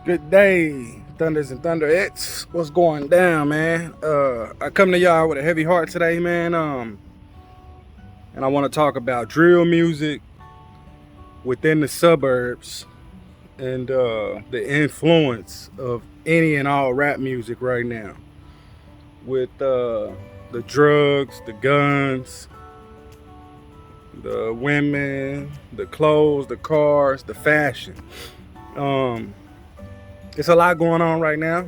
Good day, Thunders and Thunderettes. What's going down, man? I come to y'all with a heavy heart today, man. And I want to talk about drill music within the suburbs and the influence of any and all rap music right now, with the drugs, the guns, the women, the clothes, the cars, the fashion. It's a lot going on right now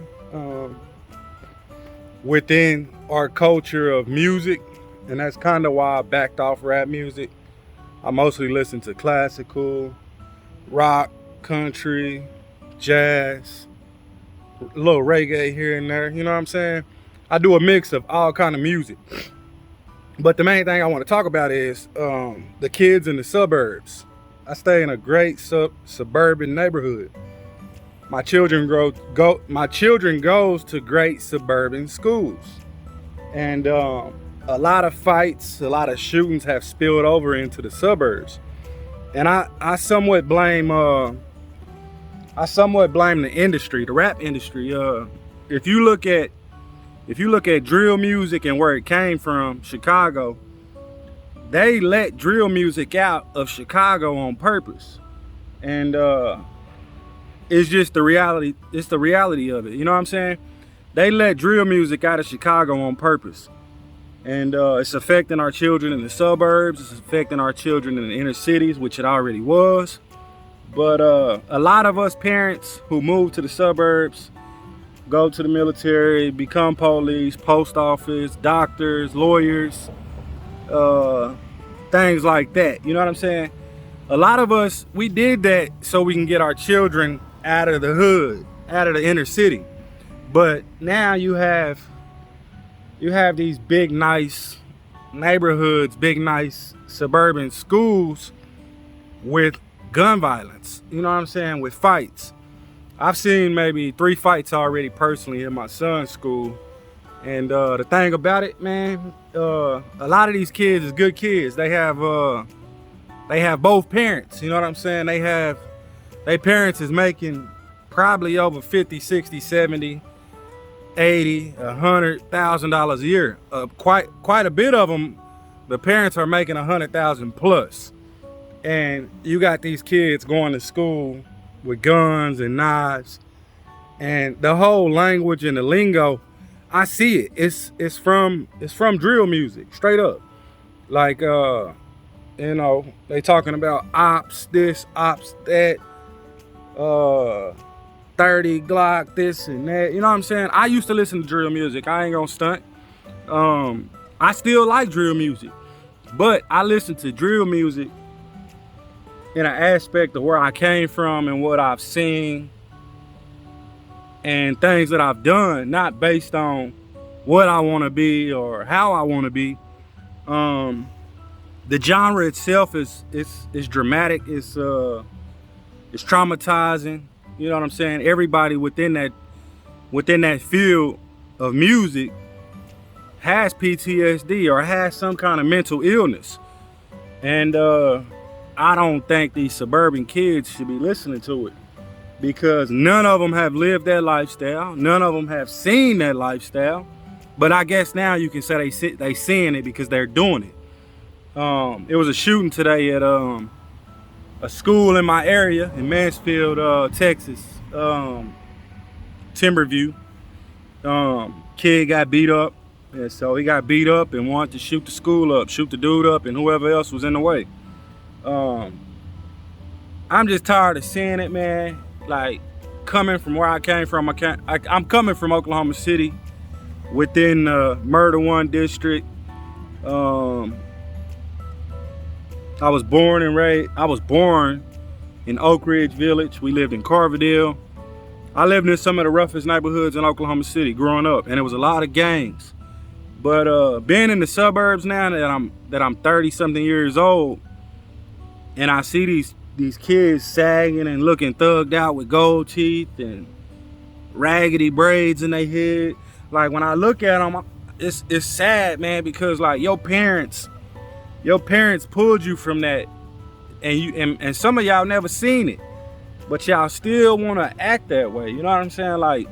within our culture of music, and that's kind of why I backed off rap music. I mostly listen to classical, rock, country, jazz, a little reggae here and there, you know what I'm saying? I do a mix of all kind of music. But the main thing I want to talk about is the kids in the suburbs. I stay in a great suburban neighborhood. My children goes to great suburban schools, and a lot of fights, a lot of shootings have spilled over into the suburbs, and I somewhat blame the industry, the rap industry. If you look at drill music and where it came from, Chicago, they let drill music out of Chicago on purpose, and it's just the reality. It's the reality of it. You know what I'm saying? They let drill music out of Chicago on purpose. And it's affecting our children in the suburbs. It's affecting our children in the inner cities, which it already was. But a lot of us parents who move to the suburbs, go to the military, become police, post office, doctors, lawyers, things like that. You know what I'm saying? A lot of us, we did that so we can get our children out of the hood, out of the inner city. But now you have these big nice neighborhoods, big nice suburban schools with gun violence, you know what I'm saying, with fights. I've seen maybe 3 fights already personally in my son's school. And the thing about it, man, a lot of these kids is good kids. They have both parents, you know what I'm saying? Their parents is making probably over 50, 60, 70, 80, $100,000 a year. Quite a bit of them, the parents are making 100,000 plus. And you got these kids going to school with guns and knives, and the whole language and the lingo, I see it. It's from drill music, straight up. Like you know, they talking about ops this, ops that, 30 Glock, this and that. You know what I'm saying? I used to listen to drill music. I ain't gonna stunt. I still like drill music, but I listen to drill music in an aspect of where I came from and what I've seen and things that I've done, not based on what I want to be or how I want to be. The genre itself is dramatic. It's traumatizing. You know what I'm saying? Everybody within that field of music has PTSD or has some kind of mental illness. And I don't think these suburban kids should be listening to it, because none of them have lived that lifestyle. None of them have seen that lifestyle. But I guess now you can say they seeing it because they're doing it. It was a shooting today at a school in my area in Mansfield, Texas, Timberview. Kid got beat up, and so he got beat up and wanted to shoot the school up, shoot the dude up, and whoever else was in the way. I'm just tired of seeing it, man. Like, coming from where I came from, I'm coming from Oklahoma City, within Murder One district. I was born in Oak Ridge Village. We lived in Carverdale. I lived in some of the roughest neighborhoods in Oklahoma City growing up, and it was a lot of gangs. But being in the suburbs now that I'm 30 something years old, and I see these kids sagging and looking thugged out with gold teeth and raggedy braids in their head. Like, when I look at them, it's sad, man, because like your parents pulled you from that, and some of y'all never seen it. but y'all still want to act that way. You know what I'm saying? Like,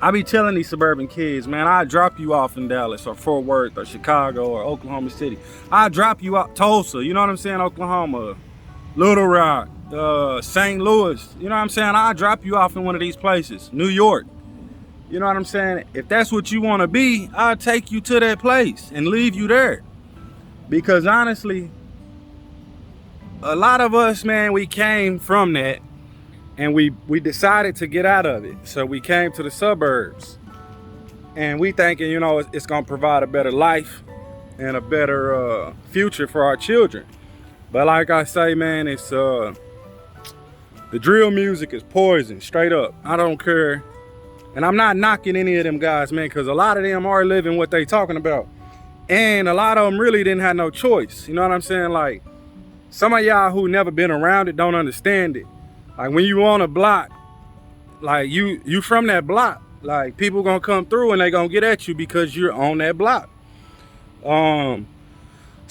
I be telling these suburban kids, man, I'll drop you off in Dallas or Fort Worth or Chicago or Oklahoma City. I'll drop you out Tulsa, you know what I'm saying? Oklahoma, Little Rock, St. Louis, you know what I'm saying? I'll drop you off in one of these places, New York. You know what I'm saying? If that's what you want to be, I'll take you to that place and leave you there. Because honestly, a lot of us, man, we came from that. And we decided to get out of it. So we came to the suburbs. And we thinking, you know, it's gonna provide a better life and a better future for our children. But like I say, man, it's the drill music is poison, straight up. I don't care. And I'm not knocking any of them guys, man, because a lot of them are living what they talking about. And a lot of them really didn't have no choice. You know what I'm saying? Like, some of y'all who never been around it don't understand it. Like, when you on a block, like you from that block, like, people gonna come through and they gonna get at you because you're on that block. So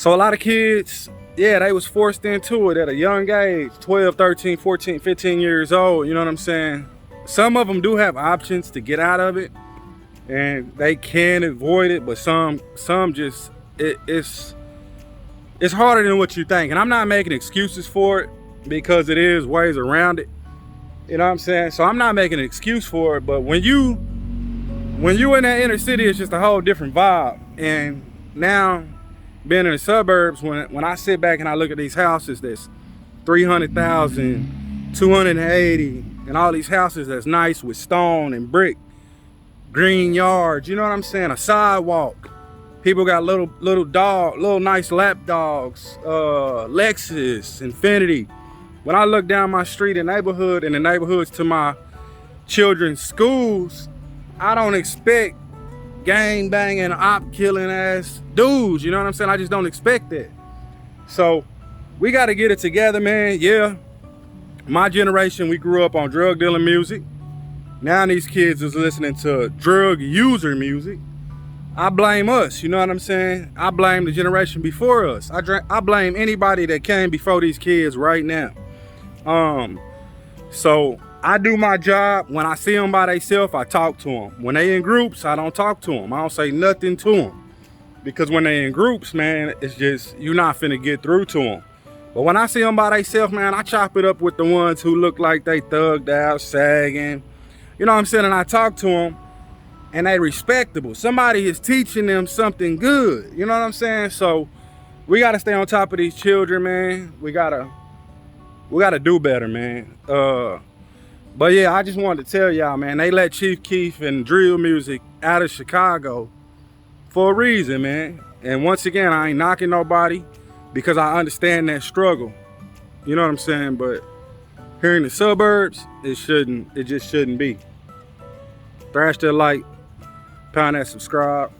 a lot of kids, yeah, they was forced into it at a young age, 12, 13, 14, 15 years old, you know what I'm saying? Some of them do have options to get out of it and they can avoid it, but some just, it's harder than what you think. And I'm not making excuses for it, because it is ways around it, you know what I'm saying? So I'm not making an excuse for it, but when you in that inner city, it's just a whole different vibe. And now being in the suburbs, when I sit back and I look at these houses that's 300,000, 280, and all these houses that's nice with stone and brick, green yards, you know what I'm saying? A sidewalk. People got little nice lap dogs, Lexus, Infinity. When I look down my street and neighborhood and the neighborhoods to my children's schools, I don't expect gang banging, op killing ass dudes, you know what I'm saying? I just don't expect that. So we got to get it together, man. Yeah, my generation, we grew up on drug dealing music. Now these kids is listening to drug user music. I blame us, you know what I'm saying? I blame the generation before us. I blame anybody that came before these kids right now. So I do my job. When I see them by themselves, I talk to them. When they in groups, I don't talk to them. I don't say nothing to them. Because when they in groups, man, it's just, you're not finna get through to them. But when I see them by themselves, man, I chop it up with the ones who look like they thugged out, sagging. You know what I'm saying? And I talk to them and they respectable. Somebody is teaching them something good. You know what I'm saying? So we gotta stay on top of these children, man. We gotta do better, man. But yeah, I just wanted to tell y'all, man, they let Chief Keef and drill music out of Chicago for a reason, man. And once again, I ain't knocking nobody because I understand that struggle. You know what I'm saying? But here in the suburbs, it just shouldn't be. Thrash that like, pound that subscribe,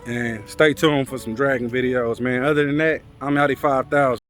and stay tuned for some Dragon videos, man. Other than that, I'm OUTTIE 5000.